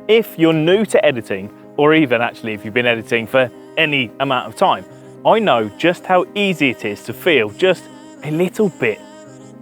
If you're new to editing, or even actually if you've been editing for any amount of time, I know just how easy it is to feel just a little bit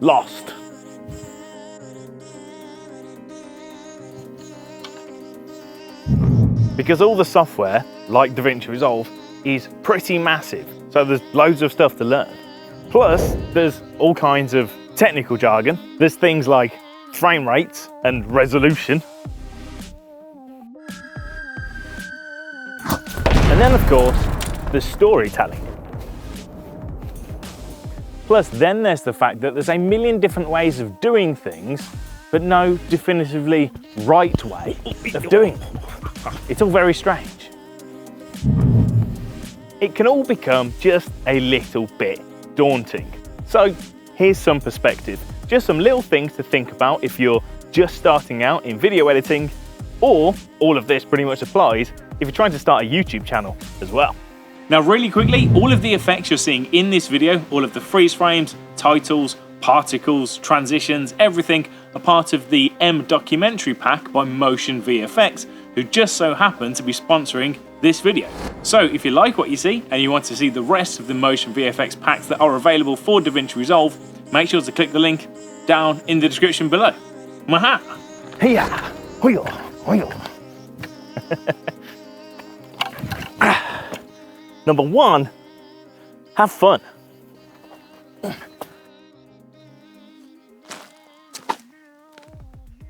lost. Because all the software, like Davinci Resolve, is pretty massive, so there's loads of stuff to learn. Plus, there's all kinds of technical jargon. There's things like frame rates and resolution. And then, of course, there's storytelling. Plus, then there's the fact that there's a million different ways of doing things, but no definitively right way of doing them. It's all very strange. It can all become just a little bit daunting. So here's some perspective, just some little things to think about if you're just starting out in video editing, or all of this pretty much applies if you're trying to start a YouTube channel as well. Now really quickly, all of the effects you're seeing in this video, all of the freeze frames, titles, particles, transitions, everything are part of the M documentary pack by Motion VFX, who just so happen to be sponsoring this video. So if you like what you see and you want to see the rest of the Motion VFX packs that are available for Davinci Resolve, make sure to click the link down in the description below. Maha! Hiya! Hoyo! Hoyo! Number one, have fun.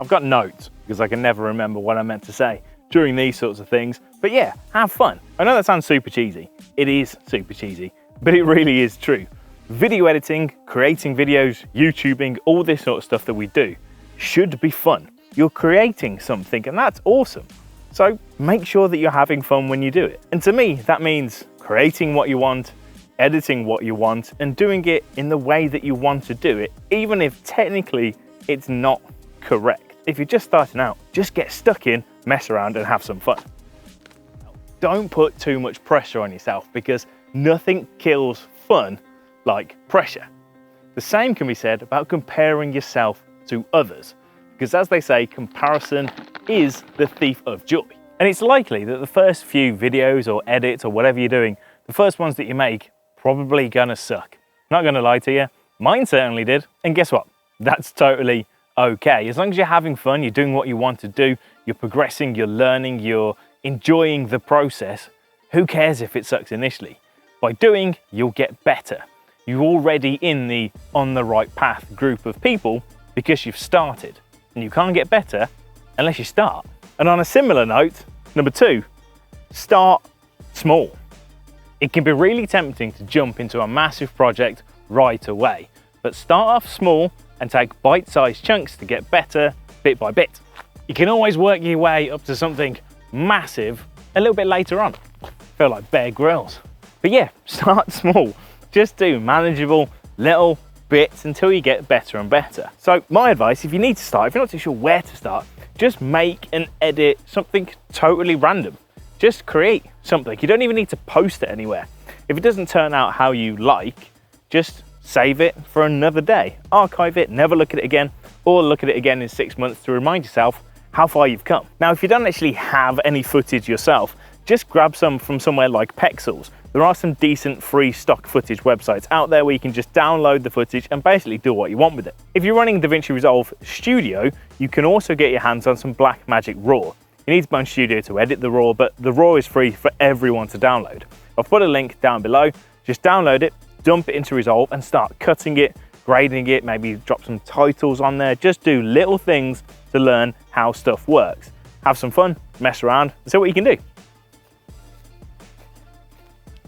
I've got notes because I can never remember what I meant to say during these sorts of things. But yeah, have fun. I know that sounds super cheesy. It is super cheesy, but it really is true. Video editing, creating videos, YouTubing, all this sort of stuff that we do should be fun. You're creating something and that's awesome. So make sure that you're having fun when you do it. And to me, that means creating what you want, editing what you want, and doing it in the way that you want to do it, even if technically it's not correct. If you're just starting out, just get stuck in, mess around and have some fun. Don't put too much pressure on yourself because nothing kills fun like pressure. The same can be said about comparing yourself to others, because as they say, comparison is the thief of joy. And it's likely that the first few videos or edits or whatever you're doing, the first ones that you make, probably gonna suck. Not gonna lie to you, mine certainly did. And guess what? That's totally okay. As long as you're having fun, you're doing what you want to do, you're progressing, you're learning, you're enjoying the process, who cares if it sucks initially? By doing, you'll get better. You're already in the on the right path group of people because you've started. And you can't get better unless you start. And on a similar note, number two, start small. It can be really tempting to jump into a massive project right away, but start off small and take bite-sized chunks to get better bit by bit. You can always work your way up to something massive a little bit later on. Feel like Bear Grylls. But yeah, start small. Just do manageable little bits until you get better and better. So my advice, if you need to start, if you're not too sure where to start, just make and edit something totally random. Just create something. You don't even need to post it anywhere. If it doesn't turn out how you like, just save it for another day, archive it, never look at it again, or look at it again in 6 months to remind yourself how far you've come. Now, if you don't actually have any footage yourself, just grab some from somewhere like Pexels. There are some decent free stock footage websites out there where you can just download the footage and basically do what you want with it. If you're running Davinci Resolve Studio, you can also get your hands on some Blackmagic RAW. You need to buy Studio to edit the RAW, but the RAW is free for everyone to download. I've put a link down below. Just download it, dump it into Resolve and start cutting it, grading it, maybe drop some titles on there. Just do little things to learn how stuff works. Have some fun, mess around, and see what you can do.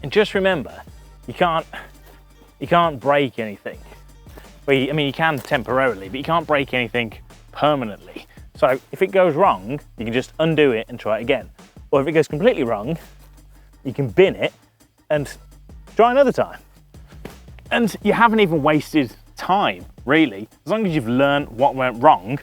And just remember, you can't break anything. Well, I mean, you can temporarily, but you can't break anything permanently. So if it goes wrong, you can just undo it and try it again. Or if it goes completely wrong, you can bin it and try another time. And you haven't even wasted time, really, as long as you've learned what went wrong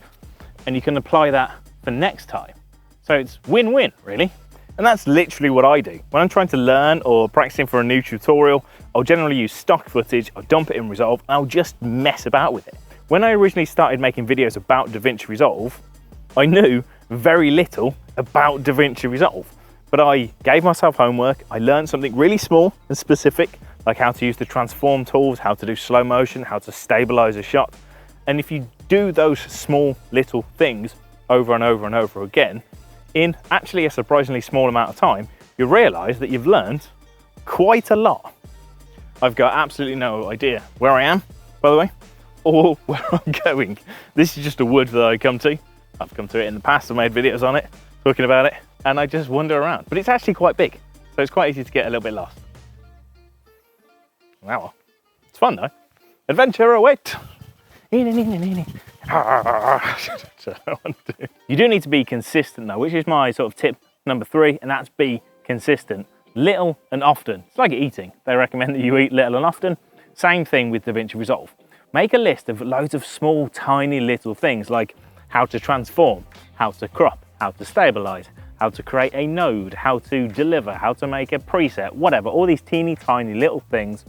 and you can apply that for next time. So it's win-win, really. And that's literally what I do. When I'm trying to learn or practicing for a new tutorial, I'll generally use stock footage, I'll dump it in Resolve, and I'll just mess about with it. When I originally started making videos about Davinci Resolve, I knew very little about Davinci Resolve, but I gave myself homework. I learned something really small and specific, like how to use the transform tools, how to do slow motion, how to stabilize a shot. And if you do those small little things over and over and over again, in actually a surprisingly small amount of time, you realize that you've learned quite a lot. I've got absolutely no idea where I am, by the way, or where I'm going. This is just a wood that I come to. I've come to it in the past, I've made videos on it, talking about it, and I just wander around. But it's actually quite big, so it's quite easy to get a little bit lost. Wow, it's fun though. Adventure awaits. You do need to be consistent though, which is my sort of tip number 3, and that's be consistent. Little and often. It's like eating. They recommend that you eat little and often. Same thing with Davinci Resolve. Make a list of loads of small, tiny little things like how to transform, how to crop, how to stabilize, how to create a node, how to deliver, how to make a preset, whatever. All these teeny tiny little things.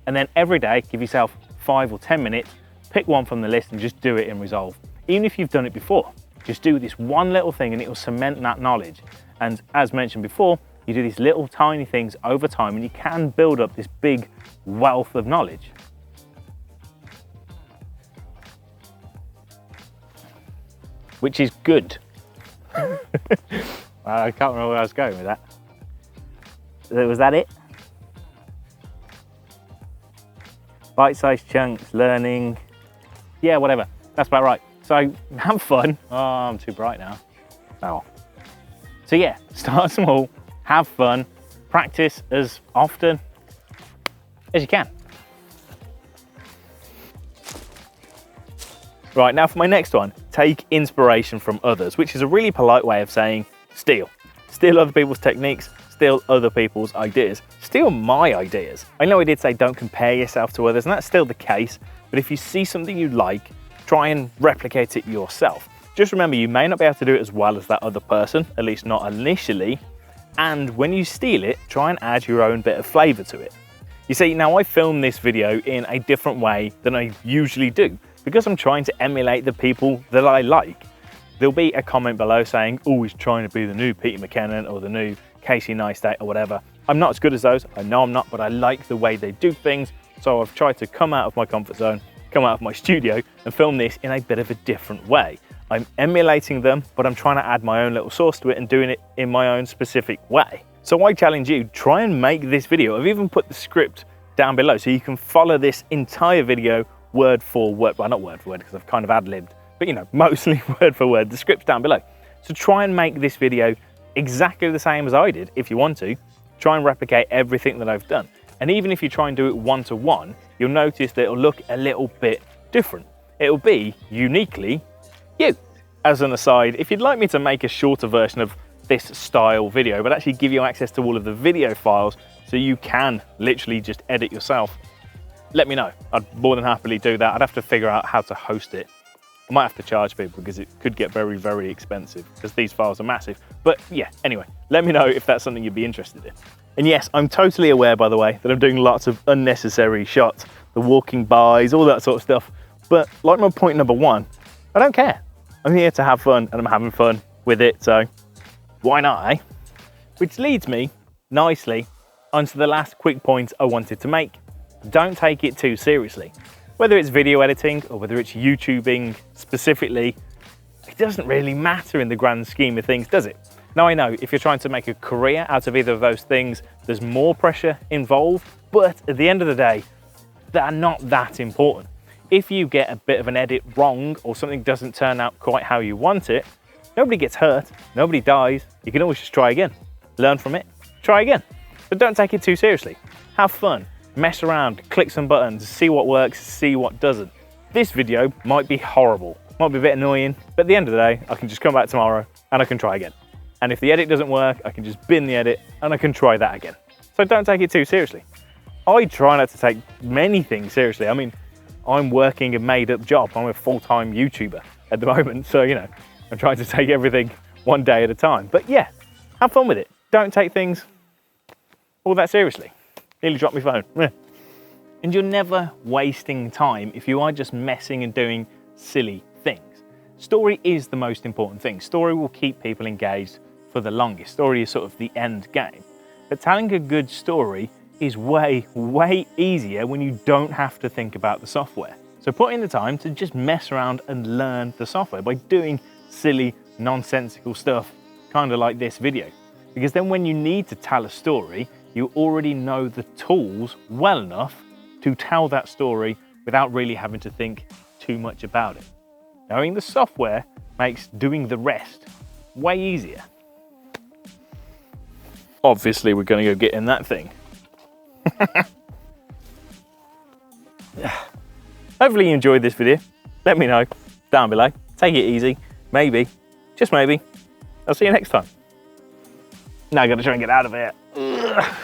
And then every day, give yourself 5 or 10 minutes, pick one from the list and just do it in Resolve. Even if you've done it before, just do this one little thing and it will cement that knowledge. And as mentioned before, you do these little tiny things over time and you can build up this big wealth of knowledge. Which is good. I can't remember where I was going with that. Was that it? Bite-sized chunks, learning. Yeah, whatever. That's about right. So have fun. Oh, I'm too bright now. Oh. So yeah, start small, have fun, practice as often as you can. Right, now for my next one, take inspiration from others, which is a really polite way of saying steal. Steal other people's techniques, steal other people's ideas, steal my ideas. I know I did say don't compare yourself to others, and that's still the case, but if you see something you like, try and replicate it yourself. Just remember, you may not be able to do it as well as that other person, at least not initially, and when you steal it, try and add your own bit of flavor to it. You see, now I filmed this video in a different way than I usually do, because I'm trying to emulate the people that I like. There'll be a comment below saying, oh, he's trying to be the new Peter McKinnon or the new Casey Neistat or whatever. I'm not as good as those, I know I'm not, but I like the way they do things, so I've tried to come out of my comfort zone, come out of my studio and film this in a bit of a different way. I'm emulating them, but I'm trying to add my own little sauce to it and doing it in my own specific way. So I challenge you, try and make this video. I've even put the script down below so you can follow this entire video word for word. Well, not word for word because I've kind of ad-libbed, but you know, mostly word for word. The script's down below. So try and make this video exactly the same as I did if you want to. Try and replicate everything that I've done. And even if you try and do it one-to-one, you'll notice that it'll look a little bit different. It'll be uniquely you. As an aside, if you'd like me to make a shorter version of this style video, but actually give you access to all of the video files so you can literally just edit yourself, let me know. I'd more than happily do that. I'd have to figure out how to host it. I might have to charge people because it could get very, very expensive because these files are massive. But yeah, anyway, let me know if that's something you'd be interested in. And yes, I'm totally aware, by the way, that I'm doing lots of unnecessary shots, the walking bys, all that sort of stuff. But like my point number 1, I don't care. I'm here to have fun and I'm having fun with it, so why not, eh? Which leads me nicely onto the last quick point I wanted to make. Don't take it too seriously. Whether it's video editing or whether it's YouTubing specifically, it doesn't really matter in the grand scheme of things, does it? Now I know if you're trying to make a career out of either of those things, there's more pressure involved, but at the end of the day, they're not that important. If you get a bit of an edit wrong or something doesn't turn out quite how you want it, nobody gets hurt, nobody dies. You can always just try again, learn from it, try again. But don't take it too seriously. Have fun, mess around, click some buttons, see what works, see what doesn't. This video might be horrible, might be a bit annoying, but at the end of the day, I can just come back tomorrow and I can try again. And if the edit doesn't work, I can just bin the edit and I can try that again. So don't take it too seriously. I try not to take many things seriously. I mean, I'm working a made-up job. I'm a full-time YouTuber at the moment, so you know, I'm trying to take everything one day at a time. But yeah, have fun with it. Don't take things all that seriously. Nearly dropped my phone. And you're never wasting time if you are just messing and doing silly things. Story is the most important thing. Story will keep people engaged. for the longest. Story is sort of the end game. But telling a good story is way, way easier when you don't have to think about the software. So put in the time to just mess around and learn the software by doing silly, nonsensical stuff, kind of like this video. Because then when you need to tell a story, you already know the tools well enough to tell that story without really having to think too much about it. Knowing the software makes doing the rest way easier. Obviously, we're going to go get in that thing. Hopefully you enjoyed this video. Let me know down below. Take it easy. Maybe, just maybe, I'll see you next time. Now I gotta try and get out of here. Ugh.